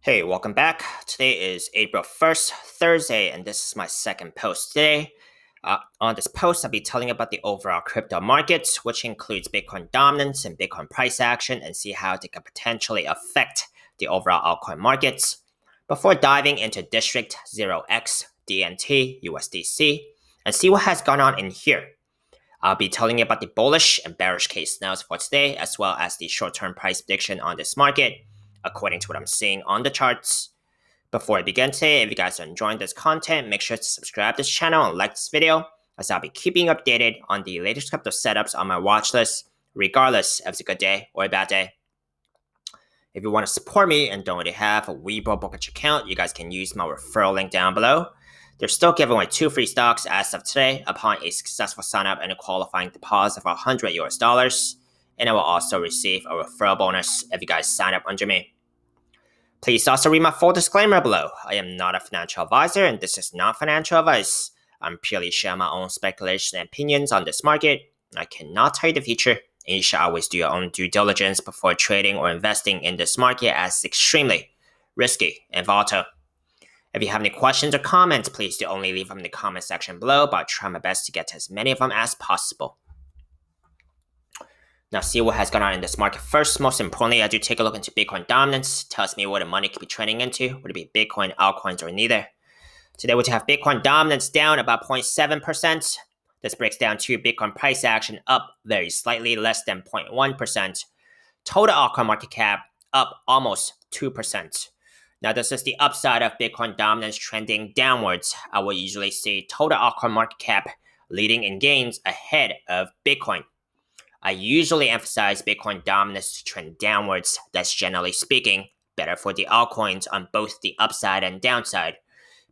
Hey, welcome back. Today is April 1st, Thursday, and this is my second post today. On this post, I'll be telling you about the overall crypto markets, which includes Bitcoin dominance and Bitcoin price action, and see how they can potentially affect the overall altcoin markets. Before diving into District0x, DNT, USDC, and see what has gone on in here. I'll be telling you about the bullish and bearish case scenarios for today, as well as the short-term price prediction on this market, according to what I'm seeing on the charts. Before I begin today, if you guys are enjoying this content, make sure to subscribe to this channel and like this video, as I'll be keeping you updated on the latest crypto setups on my watch list, regardless if it's a good day or a bad day. If you want to support me and don't already have a Webull brokerage account, you guys can use my referral link down below. They're still giving away 2 free stocks as of today upon a successful sign up and a qualifying deposit of $100 and I will also receive a referral bonus if you guys sign up under me. Please also read my full disclaimer below. I am not a financial advisor and this is not financial advice. I'm purely sharing my own speculation and opinions on this market. I cannot tell you the future, and you should always do your own due diligence before trading or investing in this market, as it's extremely risky and volatile. If you have any questions or comments, please do only leave them in the comment section below, but I'll try my best to get to as many of them as possible. Now, see what has gone on in this market first. Most importantly, I do take a look into Bitcoin dominance. Tells me what the money could be trending into. Would it be Bitcoin, altcoins, or neither? Today, we have Bitcoin dominance down about 0.7%. This breaks down to Bitcoin price action up very slightly, less than 0.1%. Total altcoin market cap up almost 2%. Now, this is the upside of Bitcoin dominance trending downwards. I will usually see total altcoin market cap leading in gains ahead of Bitcoin. I usually emphasize Bitcoin dominance to trend downwards. That's generally speaking better for the altcoins on both the upside and downside.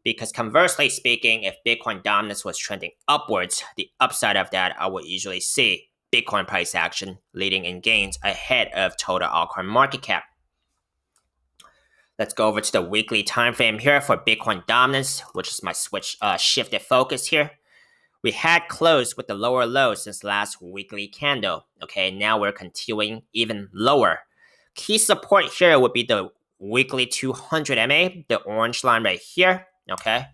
Because conversely speaking, if Bitcoin dominance was trending upwards, the upside of that, I would usually see Bitcoin price action leading in gains ahead of total altcoin market cap. Let's go over to the weekly time frame here for Bitcoin dominance, which is my shifted focus here. We had closed with the lower low since last weekly candle. Okay, now we're continuing even lower. Key support here would be the weekly 200 MA, the orange line right here. Okay,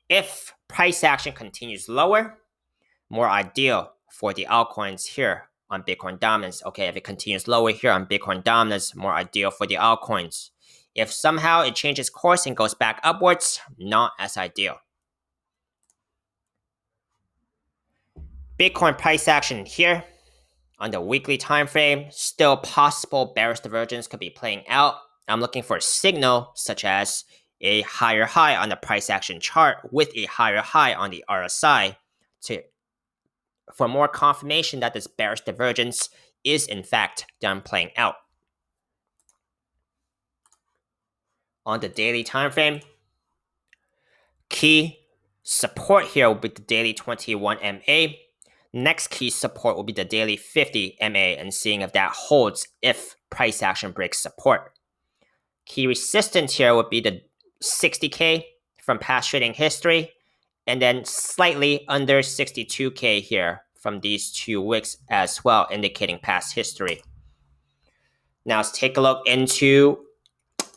if price action continues lower, more ideal for the altcoins here on Bitcoin dominance. Okay, if it continues lower here on Bitcoin dominance, more ideal for the altcoins. If somehow it changes course and goes back upwards, not as ideal. Bitcoin price action here on the weekly time frame, still possible bearish divergence could be playing out. I'm looking for a signal such as a higher high on the price action chart with a higher high on the RSI for more confirmation that this bearish divergence is in fact done playing out. On the daily time frame, key support here will be the daily 21 MA. Next key support will be the daily 50 MA and seeing if that holds if price action breaks support. Key resistance here would be the 60K from past trading history and then slightly under 62K here from these 2 wicks as well, indicating past history. Now let's take a look into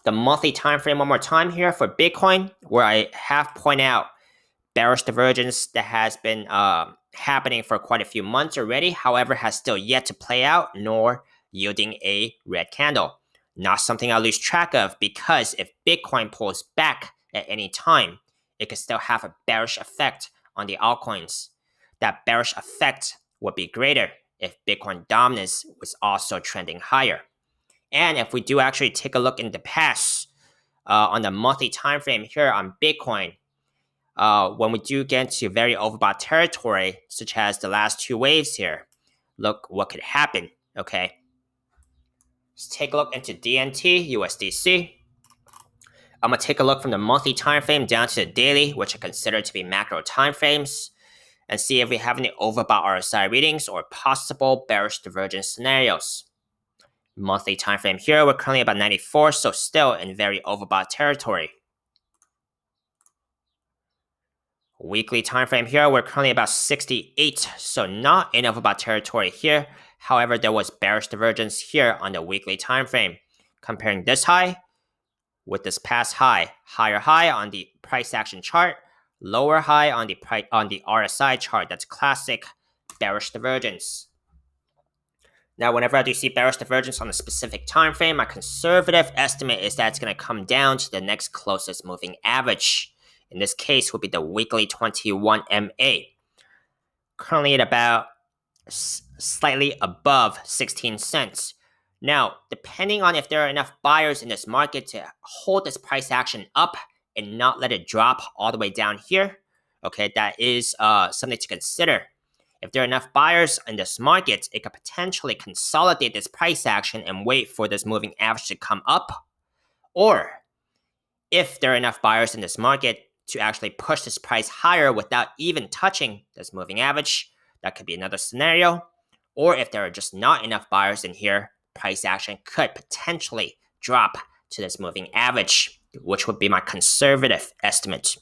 the monthly time frame one more time here for Bitcoin, where I have pointed out bearish divergence that has been happening for quite a few months already, however, has still yet to play out, nor yielding a red candle. Not something I lose track of, because if Bitcoin pulls back at any time, it could still have a bearish effect on the altcoins. That bearish effect would be greater if Bitcoin dominance was also trending higher. And if we do actually take a look in the past, on the monthly time frame here on Bitcoin, when we do get into very overbought territory, such as the last 2 waves here, look what could happen, okay? Let's take a look into DNTUSDC. I'm going to take a look from the monthly time frame down to the daily, which I consider to be macro time frames, and see if we have any overbought RSI readings or possible bearish divergence scenarios. Monthly time frame here, we're currently about 94, so still in very overbought territory. Weekly time frame here, we're currently about 68, so not in overbought territory here. However, there was bearish divergence here on the weekly time frame. Comparing this high with this past high, higher high on the price action chart, lower high on the RSI chart. That's classic bearish divergence. Now, whenever I do see bearish divergence on a specific time frame, my conservative estimate is that it's going to come down to the next closest moving average. In this case, would be the weekly 21 MA, currently at about slightly above 16 cents. Now, depending on if there are enough buyers in this market to hold this price action up and not let it drop all the way down here, okay, that is something to consider. If there are enough buyers in this market, it could potentially consolidate this price action and wait for this moving average to come up. Or if there are enough buyers in this market to actually push this price higher without even touching this moving average, that could be another scenario. Or if there are just not enough buyers in here, price action could potentially drop to this moving average, which would be my conservative estimate.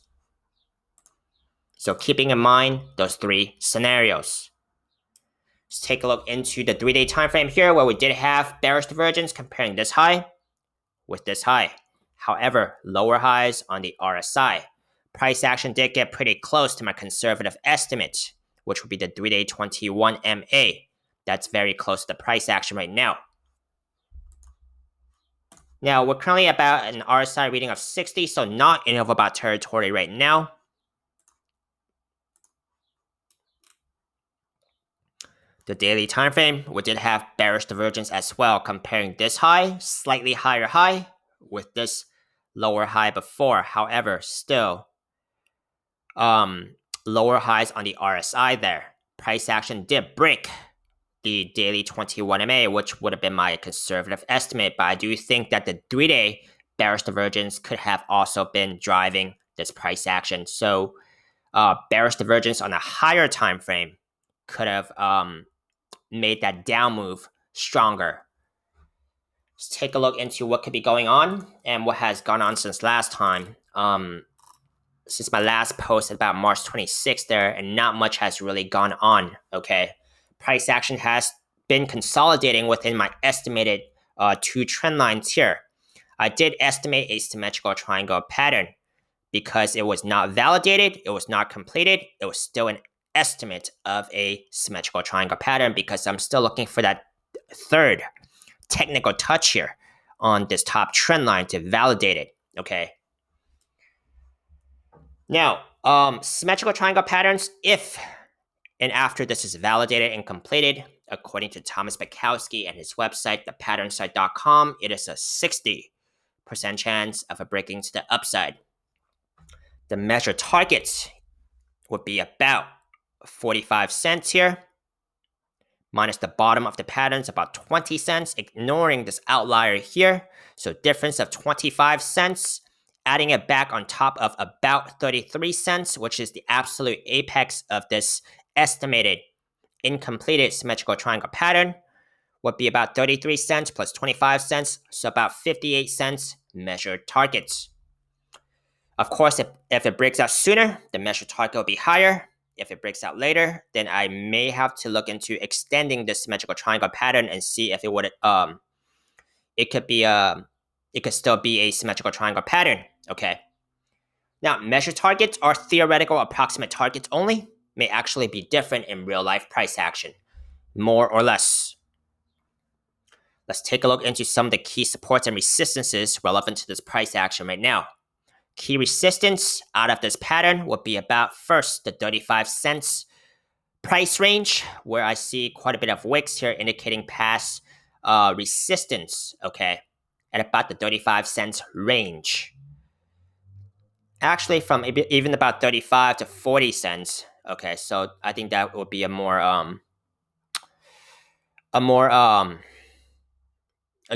So keeping in mind those three scenarios. Let's take a look into the 3-day time frame here, where we did have bearish divergence comparing this high with this high. However, lower highs on the RSI. Price action did get pretty close to my conservative estimate, which would be the 3-day 21 MA. That's very close to the price action right now. Now, we're currently about an RSI reading of 60, so not in overbought territory right now. The daily time frame, we did have bearish divergence as well, comparing this high, slightly higher high, with this lower high before. However, still lower highs on the RSI there. Price action did break the daily 21 MA, which would have been my conservative estimate, but I do think that the 3-day bearish divergence could have also been driving this price action. So bearish divergence on a higher time frame could have made that down move stronger. Let's take a look into what could be going on and what has gone on since last time. Since my last post about March 26th there, and not much has really gone on, okay? Price action has been consolidating within my estimated 2 trend lines here. I did estimate a symmetrical triangle pattern because it was not validated, it was not completed, it was still an estimate of a symmetrical triangle pattern because I'm still looking for that third technical touch here on this top trend line to validate it, okay? Now, symmetrical triangle patterns, if and after this is validated and completed, according to Thomas Bukowski and his website, thepatternSite.com, it is a 60% chance of a breaking to the upside. The measured targets would be about 45 cents here, minus the bottom of the patterns, about 20 cents, ignoring this outlier here. So difference of 25 cents, adding it back on top of about 33 cents, which is the absolute apex of this estimated incompleted symmetrical triangle pattern, would be about 33 cents plus 25 cents, so about 58 cents measured targets. Of course, if it breaks out sooner, the measured target will be higher. If it breaks out later, then I may have to look into extending the symmetrical triangle pattern and see if it would it could still be a symmetrical triangle pattern. Okay. Now, measured targets are theoretical approximate targets only, may actually be different in real life price action, more or less. Let's take a look into some of the key supports and resistances relevant to this price action right now. Key resistance out of this pattern would be about, first, the 35 cents price range, where I see quite a bit of wicks here indicating past resistance, okay, at about the 35 cents range. Actually, from even about 35 to 40 cents, okay, so I think that would be a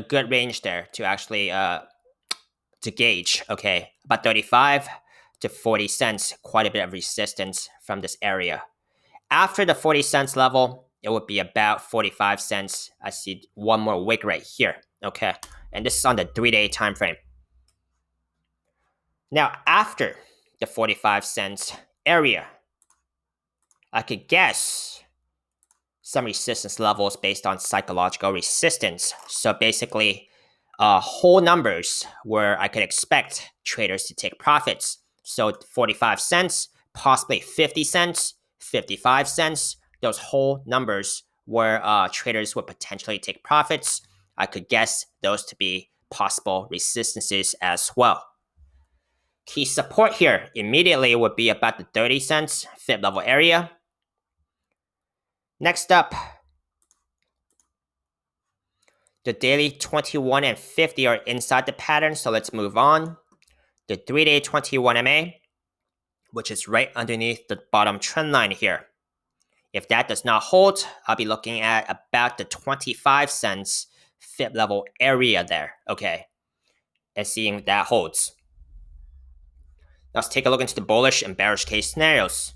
good range there to actually to gauge, okay, about 35 to 40 cents, quite a bit of resistance from this area. After the 40 cents level, it would be about 45 cents. I see one more wick right here, okay, and this is on the 3-day time frame. Now, after the 45 cents area, I could guess some resistance levels based on psychological resistance. So basically, whole numbers where I could expect traders to take profits. So 45 cents, possibly 50 cents, 55 cents, those whole numbers where traders would potentially take profits. I could guess those to be possible resistances as well. Key support here immediately would be about the 30 cents fib level area. Next up, the daily 21 and 50 are inside the pattern, so let's move on. The 3-day 21 MA, which is right underneath the bottom trend line here. If that does not hold, I'll be looking at about the 25 cents fib level area there, okay? And seeing if that holds. Let's take a look into the bullish and bearish case scenarios.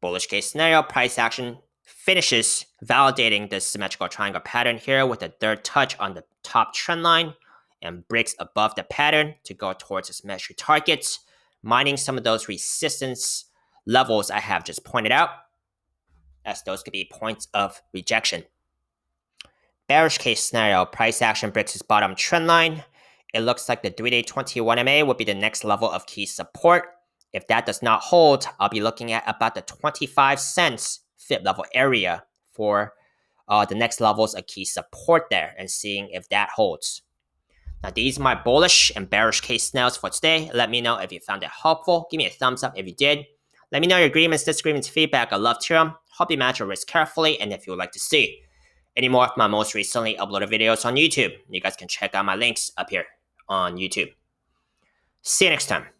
Bullish case scenario, price action finishes validating the symmetrical triangle pattern here with a third touch on the top trend line and breaks above the pattern to go towards its measured targets, mining some of those resistance levels I have just pointed out, as those could be points of rejection. Bearish case scenario, price action breaks its bottom trend line. It looks like the 3-day 21 MA would be the next level of key support. If that does not hold, I'll be looking at about the 25 cents fib level area for the next levels of key support there and seeing if that holds. Now, these are my bullish and bearish case scenarios for today. Let me know if you found it helpful. Give me a thumbs up if you did. Let me know your agreements, disagreements, feedback. I'd love to hear them. Hope you match your risk carefully, and if you would like to see any more of my most recently uploaded videos on YouTube, you guys can check out my links up here on YouTube. See you next time.